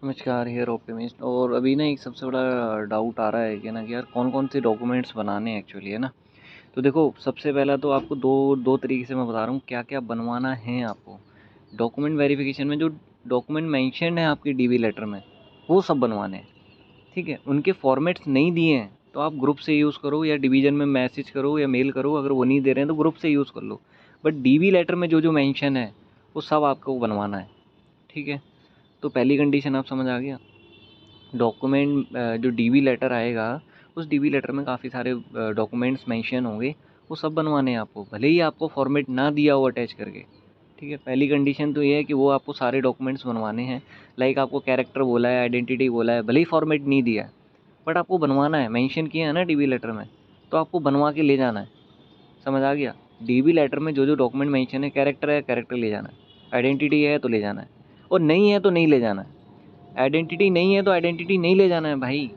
नमस्कार, here optimist. और अभी ना एक सबसे बड़ा डाउट आ रहा है कि ना कि यार कौन कौन से डॉक्यूमेंट्स बनाने हैं एक्चुअली, है ना। तो देखो, सबसे पहला तो आपको दो दो तरीके से मैं बता रहा हूँ क्या क्या बनवाना है आपको। डॉक्यूमेंट वेरिफिकेशन में जो डॉक्यूमेंट मेंशन है आपकी डीवी लेटर में, वो सब बनवाने हैं। ठीक है, उनके फॉर्मेट्स नहीं दिए हैं तो आप ग्रुप से यूज़ करो या डिवीज़न में मैसेज करो या मेल करो। अगर वो नहीं दे रहे हैं तो ग्रुप से यूज़ कर लो। बट डीवी लेटर में जो जो मेंशन है वो सब आपको बनवाना है। ठीक है, तो पहली कंडीशन आप समझ आ गया। डॉक्यूमेंट जो डीवी लेटर आएगा, उस डीवी लेटर में काफ़ी सारे डॉक्यूमेंट्स मेंशन होंगे, वो सब बनवाने हैं आपको, भले ही आपको फॉर्मेट ना दिया हो अटैच करके। ठीक है, पहली कंडीशन तो ये है कि वो आपको सारे डॉक्यूमेंट्स बनवाने हैं। लाइक आपको कैरेक्टर बोला है, आइडेंटिटी बोला है, भले ही फॉर्मेट नहीं दिया है बट आपको बनवाना है। मेंशन किया है ना डीवी लेटर में, तो आपको बनवा के ले जाना है। समझ आ गया। डीवी लेटर में जो जो डॉक्यूमेंट मेंशन है कैरेक्टर ले जाना है, आइडेंटिटी है तो ले जाना है, और नहीं है तो नहीं ले जाना है। आइडेंटिटी नहीं है तो आइडेंटिटी नहीं ले जाना है भाई।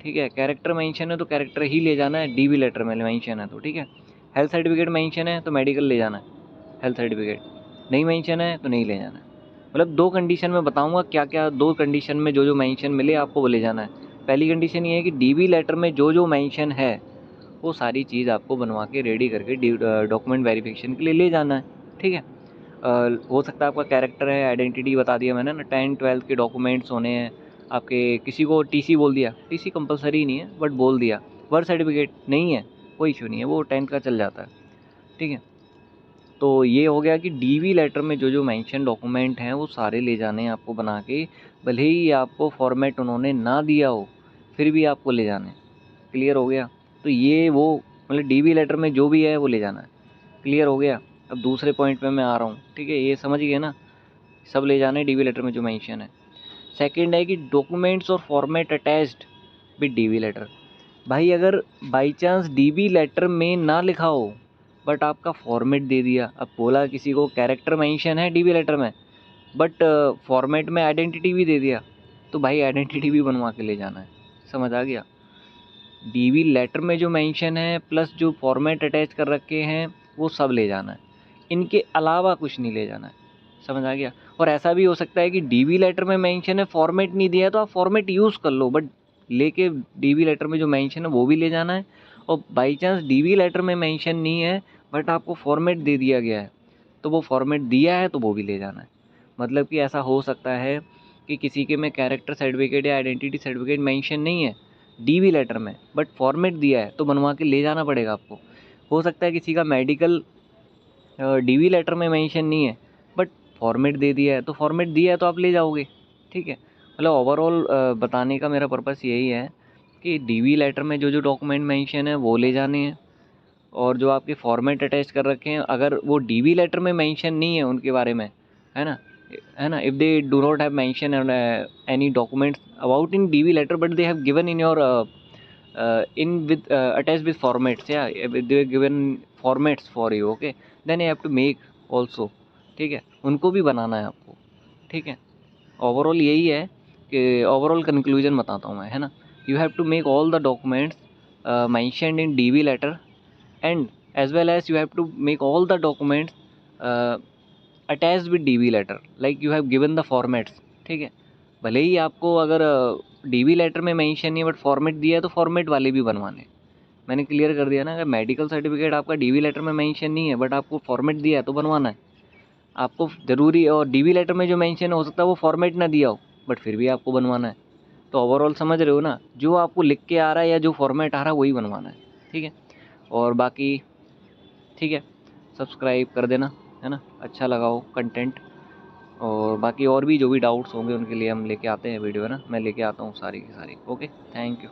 ठीक है, कैरेक्टर मेंशन है तो कैरेक्टर ही ले जाना है, डीवी लेटर में मेंशन है तो। ठीक है, हेल्थ सर्टिफिकेट मेंशन है तो मेडिकल ले जाना है, हेल्थ सर्टिफिकेट नहीं मेंशन है तो नहीं ले जाना है। मतलब दो कंडीशन में बताऊंगा क्या क्या, दो कंडीशन में जो जो मेंशन मिले आपको वो ले जाना है। पहली कंडीशन ये है कि डीवी लेटर में जो जो मेंशन है वो सारी चीज़ आपको बनवा के रेडी करके डॉक्यूमेंट वेरिफिकेशन के लिए ले जाना है। ठीक है, हो सकता है आपका कैरेक्टर है, आइडेंटिटी बता दिया मैंने ना, 10-12 के डॉक्यूमेंट्स होने हैं आपके। किसी को टीसी बोल दिया, टीसी कंपलसरी नहीं है बट बोल दिया। बर्थ सर्टिफिकेट नहीं है, कोई इशू नहीं है, वो 10th का चल जाता है। ठीक है, तो ये हो गया कि डीवी लेटर में जो जो मेंशन डॉक्यूमेंट हैं वो सारे ले जाने हैं आपको बना के। भले ही आपको फॉर्मेट उन्होंने ना दिया हो फिर भी आपको ले जाने। क्लियर हो गया। तो ये वो मतलब डीवी लेटर में जो भी है वो ले जाना है। क्लियर हो गया। अब दूसरे पॉइंट पे मैं आ रहा हूँ। ठीक है, ये समझ गए ना, सब ले जाना है डीवी लेटर में जो मेंशन है। सेकंड है कि डॉक्यूमेंट्स और format attached with DV letter. भाई अगर बाई चांस डीवी लेटर में ना लिखा हो बट आपका फॉर्मेट दे दिया, अब बोला किसी को कैरेक्टर मेंशन है डीवी लेटर में बट फॉर्मेट में आइडेंटिटी भी दे दिया, तो भाई आइडेंटिटी भी बनवा के ले जाना है। समझ आ गया। डीवी लेटर में जो मेंशन है प्लस जो फॉर्मेट अटैच कर रखे हैं वो सब ले जाना है, इनके अलावा कुछ नहीं ले जाना है। समझ आ गया। और ऐसा भी हो सकता है कि डीवी लेटर में मेंशन है, फॉर्मेट नहीं दिया है, तो आप फॉर्मेट यूज़ कर लो बट लेके डीवी लेटर में जो मेंशन है वो भी ले जाना है। और बाई चांस डीवी लेटर में मेंशन नहीं है बट आपको फॉर्मेट दे दिया गया है, तो वो फॉर्मेट दिया है तो वो भी ले जाना है। मतलब कि ऐसा हो सकता है कि किसी के में कैरेक्टर सर्टिफिकेट या आइडेंटिटी सर्टिफिकेट मेंशन नहीं है डीवी लेटर में बट फॉर्मेट दिया है, तो बनवा के ले जाना पड़ेगा आपको। हो सकता है किसी का मेडिकल डीवी लेटर में मेंशन नहीं है बट फॉर्मेट दे दिया है, तो फॉर्मेट दिया है तो आप ले जाओगे। ठीक है, मतलब ओवरऑल बताने का मेरा पर्पस यही है कि डीवी लेटर में जो जो डॉक्यूमेंट मेंशन है वो ले जाने हैं, और जो आपके फॉर्मेट अटैच कर रखे हैं अगर वो डीवी लेटर में मेंशन नहीं है उनके बारे में, है ना, if they do not have mention any documents about in DV letter but they have given in your in with attached with formats, yeah, they are given formats for you, okay, then you have to make also। ठीक है, उनको भी बनाना है आपको। ठीक है, overall यही है कि ओवरऑल कंक्लूजन बताता हूँ मैं, है ना। You have to make all the documents mentioned in DV letter and as well as you have to make all the documents attached with DV letter like you have given the formats. ठीक है, भले ही आपको अगर DV letter में mention नहीं है but format दिया है तो फॉर्मेट वाले भी बनवाने। मैंने क्लियर कर दिया ना। अगर मेडिकल सर्टिफिकेट आपका डीवी लेटर में मेंशन नहीं है बट आपको फॉर्मेट दिया है तो बनवाना है आपको ज़रूरी। और डीवी लेटर में जो मेंशन हो सकता है वो फॉर्मेट ना दिया हो बट फिर भी आपको बनवाना है। तो ओवरऑल समझ रहे हो ना, जो आपको लिख के आ रहा है या जो फॉर्मेट आ रहा है वही बनवाना है। ठीक है, और बाकी ठीक है, सब्सक्राइब कर देना, है ना, अच्छा लगा हो कंटेंट। और बाकी और भी जो भी डाउट्स होंगे उनके लिए हम लेके आते हैं वीडियो, है ना, मैं लेके आता हूँ सारी की सारी। Okay, thank you.